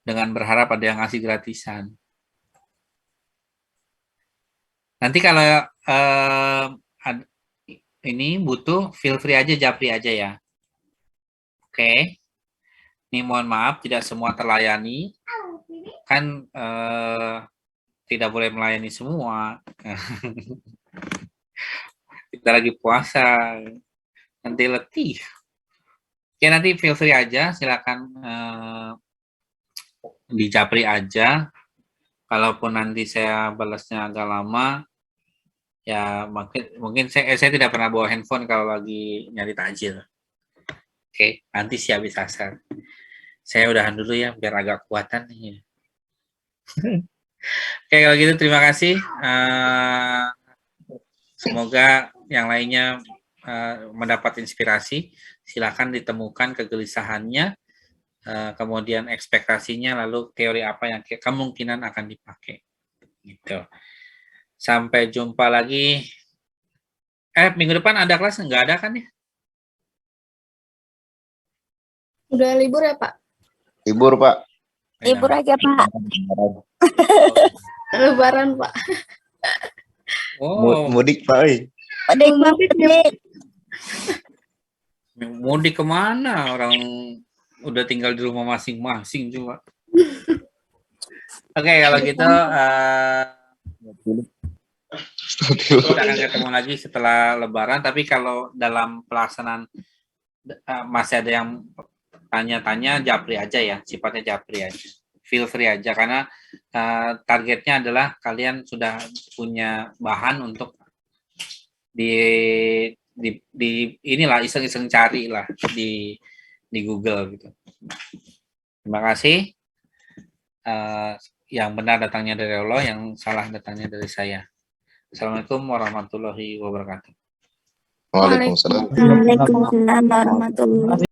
Dengan berharap ada yang ngasih gratisan. Nanti kalau ini butuh, feel free aja, japri aja ya. Oke. Ini mohon maaf, tidak semua terlayani. kan tidak boleh melayani semua. Kita lagi puasa, nanti letih. Oke, nanti feel free aja, silakan di japri aja. Kalaupun nanti saya balasnya agak lama, ya mungkin saya tidak pernah bawa handphone kalau lagi nyari takjil. Oke, nanti si habis asar. Saya udahan dulu ya, biar agak kuatan nih. Oke, kalau gitu terima kasih. Semoga yang lainnya mendapat inspirasi. Silakan ditemukan kegelisahannya, kemudian ekspektasinya, lalu teori apa yang kemungkinan akan dipakai. Gitu. Sampai jumpa lagi. Minggu depan ada kelas? Nggak ada kan ya? Udah libur ya, Pak? Libur, Pak. Libur aja, Pak. Lebaran, Pak. Oh, Mudik, Pak. Mudik, Pak. Mudik. mudik kemana? Orang udah tinggal di rumah masing-masing coba. Oke, kalau gitu kita akan ketemu lagi setelah Lebaran. Tapi kalau dalam pelaksanaan masih ada yang tanya-tanya, japri aja ya, sifatnya japri aja. Feel free aja karena targetnya adalah kalian sudah punya bahan untuk di inilah iseng-iseng cari lah di Google gitu. Terima kasih. Yang benar datangnya dari Allah, yang salah datangnya dari saya. Assalamualaikum warahmatullahi wabarakatuh. Waalaikumsalam. Waalaikumsalam warahmatullahi wabarakatuh.